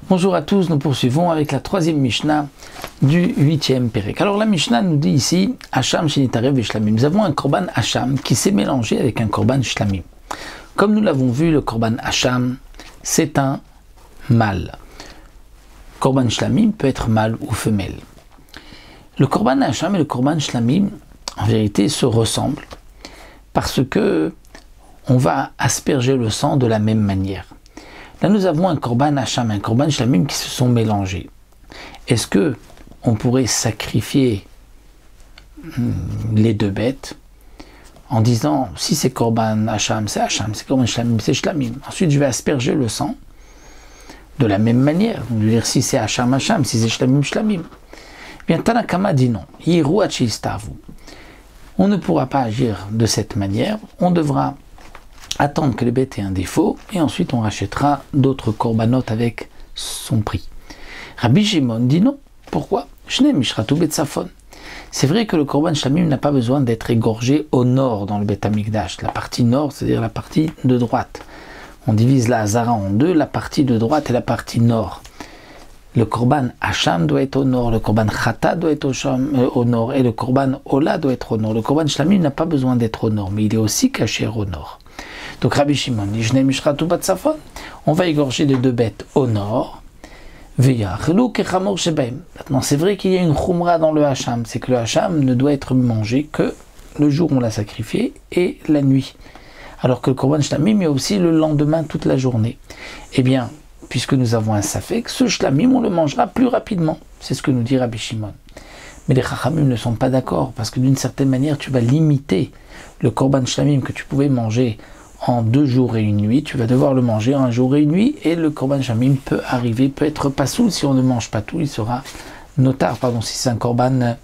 Bonjour à tous, nous poursuivons avec la troisième Mishnah du 8e Pérek. Alors la Mishnah nous dit ici, Hacham Shenitarev et Shlamim. Nous avons un Korban Hacham qui s'est mélangé avec un Korban Shlamim. Comme nous l'avons vu, le Korban Hacham, c'est un mâle. Korban Shlamim peut être mâle ou femelle. Le Korban Hacham et le Korban Shlamim, en vérité, se ressemblent parce que on va asperger le sang de la même manière. Là, nous avons un Korban Hacham et un Korban Shlamim qui se sont mélangés. Est-ce que on pourrait sacrifier les deux bêtes en disant, si c'est Korban Hacham, c'est Hacham, c'est Korban Shlamim, c'est Shlamim. Ensuite, je vais asperger le sang de la même manière. Donc, je veux dire, si c'est Hacham, Hacham, si c'est Shlamim, Shlamim. Eh bien, Tanakama dit non. Yiru achistavu. On ne pourra pas agir de cette manière. On devra attendre que les bêtes aient un défaut et ensuite on rachètera d'autres corbanotes avec son prix. Rabbi Shimon dit non. Pourquoi? C'est vrai que le korban shlamim n'a pas besoin d'être égorgé au nord dans le Beth Amikdash. La partie nord, c'est-à-dire la partie de droite. On divise la Hazara en deux, la partie de droite et la partie nord. Le korban Hacham doit être au nord, le korban Chata doit être au nord et le korban Ola doit être au nord. Le korban shlamim n'a pas besoin d'être au nord, mais il est aussi caché au nord. Donc Rabbi Shimon dit, on va égorger les deux bêtes au nord. Maintenant, c'est vrai qu'il y a une khumra dans le hacham, c'est que le hacham ne doit être mangé que le jour où on l'a sacrifié et la nuit. Alors que le korban shlamim est aussi le lendemain toute la journée. Eh bien, puisque nous avons un safek, ce shlamim on le mangera plus rapidement. C'est ce que nous dit Rabbi Shimon. Mais les chachamim ne sont pas d'accord, parce que d'une certaine manière, tu vas limiter le korban shlamim que tu pouvais manger en 2 jours et une nuit, tu vas devoir le manger en 1 jour et une nuit, et le korban shlamim peut être pasoul. Si on ne mange pas tout, il sera notar. Pardon, si c'est un korban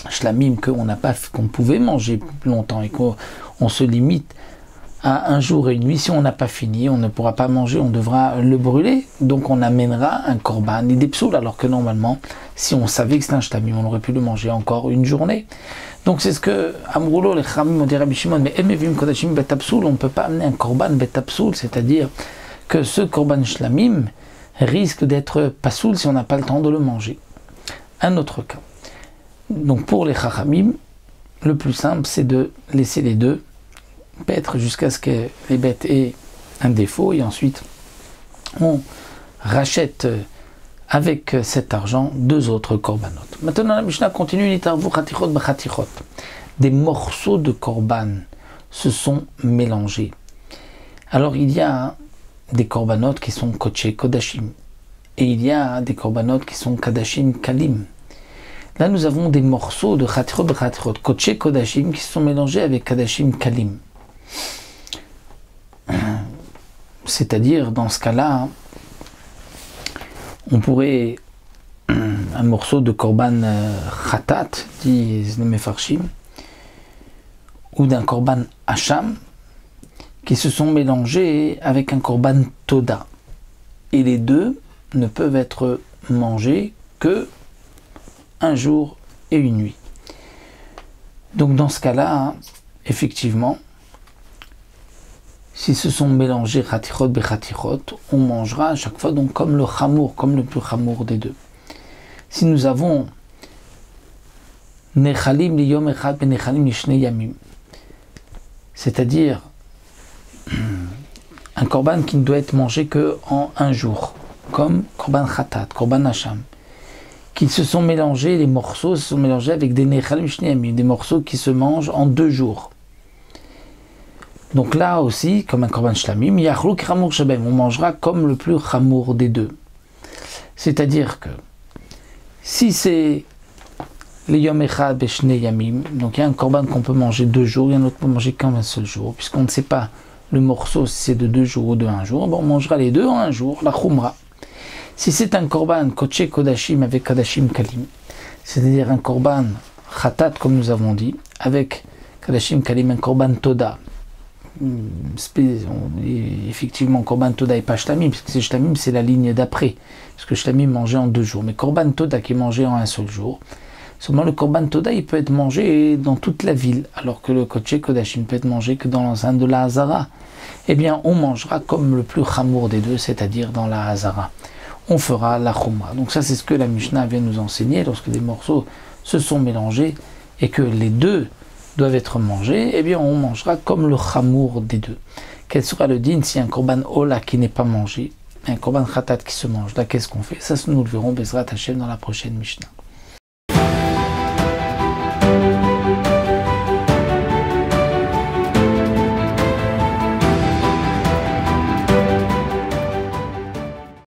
shlamim qu'on pouvait manger longtemps et qu'on se limite à 1 jour et une nuit, si on n'a pas fini, on ne pourra pas manger, on devra le brûler. Donc on amènera un korban et des psoul, alors que normalement, si on savait que c'est un shlamim, on aurait pu le manger encore une journée. Donc c'est ce que Amroulo, les Chamim ont dit Rabbi Shimon, mais Emevim Kodashim Betapsoul, on ne peut pas amener un korban Betapsoul, c'est-à-dire que ce korban shlamim risque d'être pasoul si on n'a pas le temps de le manger. Un autre cas. Donc pour les Chachamim, le plus simple, c'est de laisser les deux paître jusqu'à ce que les bêtes aient un défaut, et ensuite on rachète avec cet argent 2 autres corbanotes. Maintenant la Mishnah continue, des morceaux de korban se sont mélangés. Alors il y a des corbanotes qui sont koché kodashim, et il y a des corbanotes qui sont kadashim kalim. Là nous avons des morceaux de chatirot, koché kodashim qui se sont mélangés avec kadashim kalim. C'est-à-dire dans ce cas-là, on pourrait, un morceau de korban khatat, disent les mefarshim, ou d'un korban hacham, qui se sont mélangés avec un korban toda. Et les deux ne peuvent être mangés que 1 jour et une nuit. Donc dans ce cas-là, effectivement, si se sont mélangés chatirot bechatirot, on mangera à chaque fois donc comme le chamour, comme le plus chamour des deux. Si nous avons nechalim liyom echad benechalim lishne yamim, c'est-à-dire un korban qui ne doit être mangé que en 1 jour, comme korban khatat, korban hacham, qui se sont mélangés, les morceaux se sont mélangés avec des nechalim lishne yamim, des morceaux qui se mangent en 2 jours. Donc là aussi, comme un korban shlamim, on mangera comme le plus chamour des deux. C'est-à-dire que si c'est les yom echad beshne yamim, donc il y a un korban qu'on peut manger 2 jours, il y a un autre qu'on peut manger qu'un seul jour, puisqu'on ne sait pas le morceau si c'est de 2 jours ou de 1 jour, on mangera les deux en 1 jour, la khumra. Si c'est un korban koché kodashim avec kadashim kalim, c'est-à-dire un korban khatat comme nous avons dit, avec kadashim kalim, un korban toda, effectivement korban toda et pas shlamim, parce que c'est shlamim, c'est la ligne d'après, parce que shlamim mangeait en 2 jours, mais korban toda qui est mangé en 1 seul jour. Seulement le korban toda il peut être mangé dans toute la ville, alors que le koché kodashim peut être mangé que dans l'enceinte de la Hazara. Eh bien on mangera comme le plus chamour des deux, c'est-à-dire dans la Hazara. on fera la Khumra. Donc ça, c'est ce que la Mishnah vient nous enseigner. Lorsque des morceaux se sont mélangés et que les deux doivent être mangés, eh bien on mangera comme le chamour des deux. Quel sera le din si un korban ola qui n'est pas mangé, un korban khatat qui se mange? Là, qu'est-ce qu'on fait? Ça, nous le verrons Bezrat Hashem dans la prochaine Mishnah.